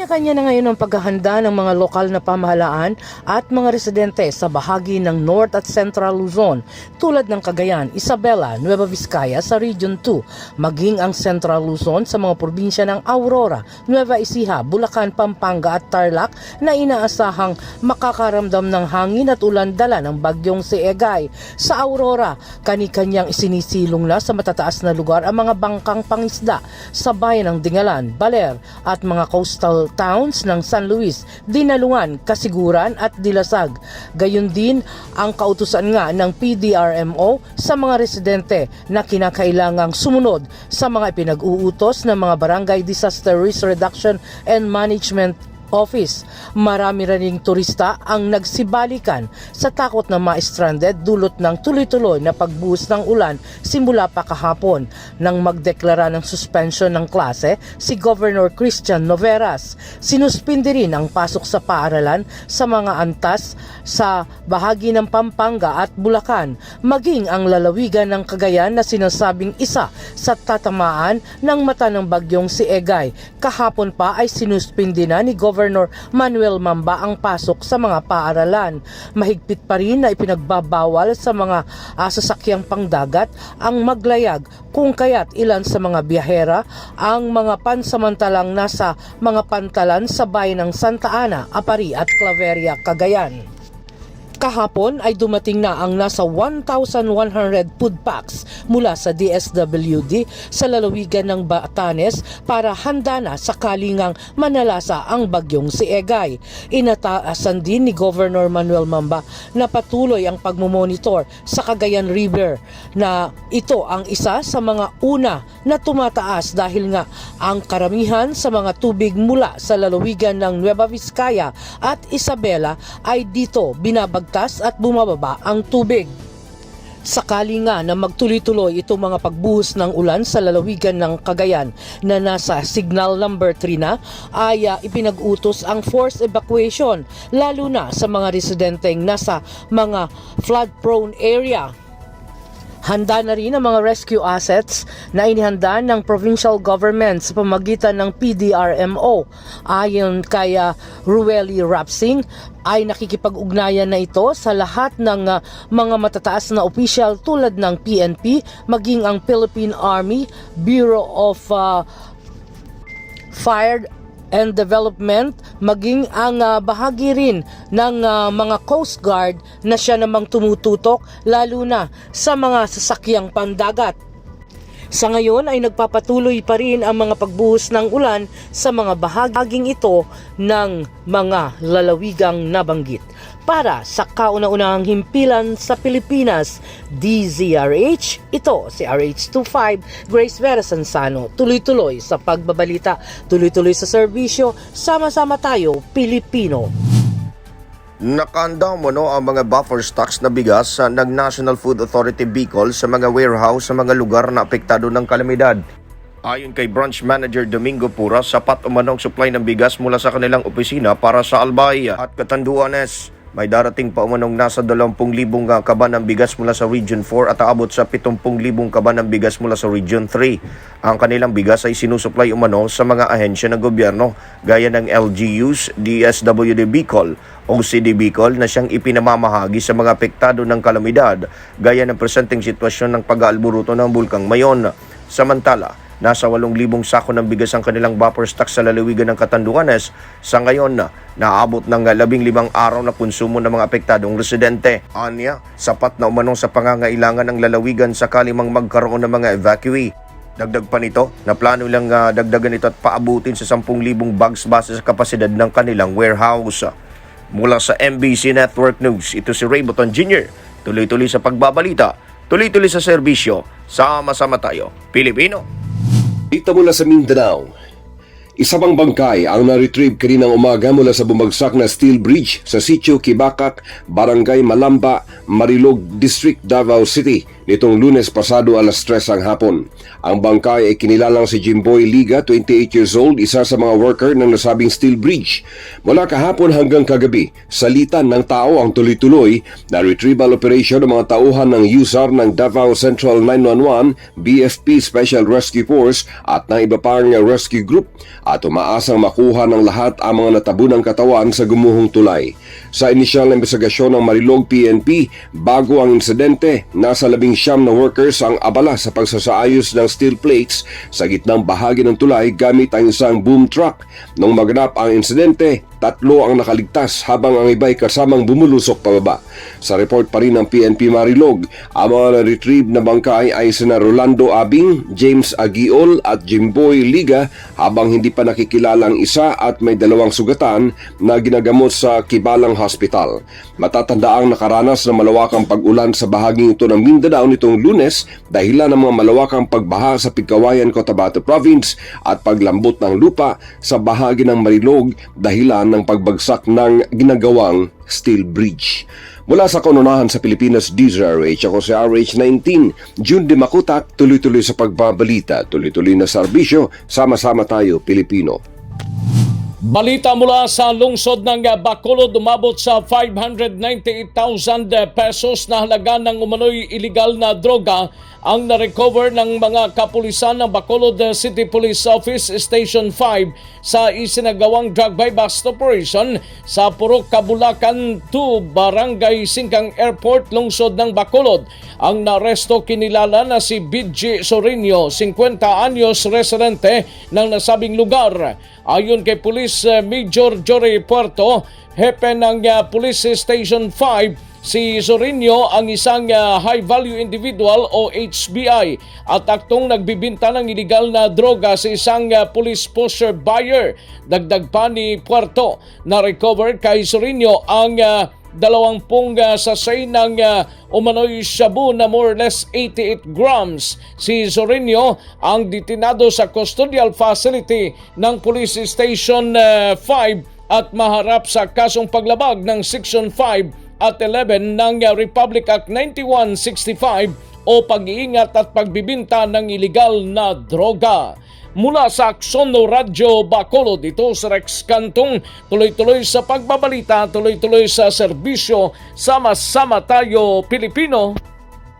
Kanya-kanya na ngayon ang paghahanda ng mga lokal na pamahalaan at mga residente sa bahagi ng North at Central Luzon tulad ng Cagayan, Isabela, Nueva Vizcaya sa Region 2, maging ang Central Luzon sa mga probinsya ng Aurora, Nueva Ecija, Bulacan, Pampanga at Tarlac na inaasahang makakaramdam ng hangin at ulan dala ng bagyong si Egay. Sa Aurora, kani-kanyang isinisilong na sa matataas na lugar ang mga bangkang pangisda sa bayan ng Dingalan, Baler at mga coastal towns ng San Luis, Dinalungan, Kasiguran at Dilasag. Gayon din ang kautusan nga ng PDRMO sa mga residente na kinakailangang sumunod sa mga ipinag-uutos ng mga Barangay Disaster Risk Reduction and Management Office. Marami ring turista ang nagsibalikan sa takot na ma-stranded dulot ng tuloy-tuloy na pagbuhos ng ulan simula pa kahapon. Nang magdeklara ng suspension ng klase, si Governor Christian Noveras, sinuspindi rin ang pasok sa paaralan sa mga antas sa bahagi ng Pampanga at Bulacan, maging ang lalawigan ng Cagayan na sinasabing isa sa tatamaan ng mata ng bagyong si Egay. Kahapon pa ay sinuspindi na ni Governor Manuel Mamba ang pasok sa mga paaralan. Mahigpit pa rin na ipinagbabawal sa mga sasakyang pangdagat ang maglayag, kung kaya't ilan sa mga biyahera ang mga pansamantalang nasa mga pantalan sa bayan ng Santa Ana, Apari at Claveria, Cagayan. Kahapon ay dumating na ang nasa 1,100 food packs mula sa DSWD sa lalawigan ng Batanes para handa na sakalingang manalasa ang bagyong si Egay. Inataasan din ni Governor Manuel Mamba na patuloy ang pagmumonitor sa Cagayan River na ito ang isa sa mga una na tumataas dahil nga ang karamihan sa mga tubig mula sa lalawigan ng Nueva Vizcaya at Isabela ay dito binabagtas at bumababa ang tubig. Sakali nga na magtuloy-tuloy itong mga pagbuhos ng ulan sa lalawigan ng Cagayan na nasa signal number 3 na, ay ipinag-utos ang forced evacuation lalo na sa mga residenteng nasa mga flood-prone area. Handa na rin ang mga rescue assets na inihanda ng provincial government sa pamagitan ng PDRMO. Ayon kay Rueli Rapsing, ay nakikipag-ugnayan na ito sa lahat ng mga matataas na opisyal tulad ng PNP, maging ang Philippine Army, Bureau of Fire and Development, maging ang bahagi rin ng mga Coast Guard na siya namang tumututok lalo na sa mga sasakyang pandagat. Sa ngayon ay nagpapatuloy pa rin ang mga pagbuhos ng ulan sa mga bahaging ito ng mga lalawigang nabanggit. Para sa kauna-unahang himpilan sa Pilipinas, DZRH, ito si RH25, Grace Vera Sansano. Tuloy-tuloy sa pagbabalita, tuloy-tuloy sa serbisyo, sama-sama tayo, Pilipino. Nakahanda mo ang mga buffer stocks na bigas ng National Food Authority Bicol sa mga warehouse sa mga lugar na apektado ng kalamidad. Ayon kay Branch Manager Domingo Pura, sapat umanong supply ng bigas mula sa kanilang opisina para sa Albay at Catanduanes. May darating pa umanong nasa 20,000 kaban ng bigas mula sa Region 4 at aabot sa 70,000 kaban ng bigas mula sa Region 3. Ang kanilang bigas ay sinusupply umano sa mga ahensya ng gobyerno gaya ng LGUs, DSWD Bicol, OCD Bicol na siyang ipinamamahagi sa mga apektado ng kalamidad gaya ng presenteng sitwasyon ng pag-aalburuto ng Bulkang Mayon. Samantala, nasa 8,000 sako ng bigas ang kanilang buffer stock sa lalawigan ng Catanduanes. Sa ngayon na naabot ng 15 araw na konsumo ng mga apektadong residente. Anya, sapat na umanong sa pangangailangan ng lalawigan sakali mang magkaroon ng mga evacuee. Dagdag pa nito, na plano lang dagdagan ito at paabutin sa 10,000 bags base sa kapasidad ng kanilang warehouse. Mula sa MBC Network News, ito si Ray Boton Jr. Tuloy-tuloy sa pagbabalita, tuloy-tuloy sa serbisyo, sama-sama tayo, Pilipino. Dito mula sa Mindanao, isa pang bangkay ang na-retrieve kaninang umaga mula sa bumagsak na steel bridge sa Sitio Kibakak, Barangay Malamba, Marilog District, Davao City nitong Lunes pasado alas 3 ang hapon. Ang bangkay ay kinilalang si Jimboy Liga, 28 years old, isa sa mga worker ng nasabing steel bridge. Mula kahapon hanggang kagabi, salitan ng tao ang tuloy-tuloy na retrieval operation ng mga tauhan ng USAR ng Davao Central 911, BFP Special Rescue Force at ng iba pang rescue group at umaasang makuha ng lahat ang mga natabunang katawan sa gumuhong tulay. Sa inisyal na investigasyon ng Marilog PNP, bago ang insidente, nasa 19 na workers ang abala sa pagsasaayos ng steel plates sa gitnang bahagi ng tulay gamit ang isang boom truck. Nung maganap ang insidente, 3 ang nakaligtas habang ang iba'y kasamang bumulusok pababa. Sa report pa rin ng PNP Marilog, ang mga na-retrieve na bangkay ay sina Rolando Abing, James Agiol at Jimboy Liga, habang hindi pa nakikilala ang isa at may 2 sugatan na ginagamot sa Kibalang Hospital. Matatandaang nakaranas ng malawakang pag-ulan sa bahaging ito ng Mindanao nitong Lunes dahilan ng mga malawakang pagbaha sa Pigcawayan, Cotabato Province at paglambot ng lupa sa bahagi ng Marilog dahilan ng pagbagsak ng ginagawang steel bridge. Mula sa kanunahan sa Pilipinas, DZRH, ako si RH19, June de Makutak, tuloy-tuloy sa pagbabalita, tuloy-tuloy na serbisyo, sama-sama tayo Pilipino. Balita mula sa lungsod ng Bacolod, umabot sa 598,000 pesos na halaga ng umano'y iligal na droga ang na-recover ng mga kapulisan ng Bacolod City Police Office Station 5 sa isinagawang drug buy-bust operation sa Purok, Kabulacan 2, Barangay Singkang Airport, lungsod ng Bacolod. Ang naresto kinilala na si BG Sorinio, 50 anyos, residente ng nasabing lugar. Ayon kay Police Major Jory Puerto, hepe ng Police Station 5, si Sorinio ang isang high-value individual o HBI at aktong nagbibinta ng iligal na droga sa isang police poster buyer. Dagdag pa ni Puerto na recover kay Sorinio ang 20 sachet ng umano'y shabu na more or less 88 grams. Si Sorinio ang detinado sa custodial facility ng Police Station 5 at maharap sa kasong paglabag ng Section 5 at 11 ng Republic Act 9165 o pag-iingat at pagbibinta ng iligal na droga. Mula sa Aksono Radyo Bacolod, dito sa Rex Cantong, tuloy-tuloy sa pagbabalita, tuloy-tuloy sa serbisyo, sama-sama tayo Pilipino.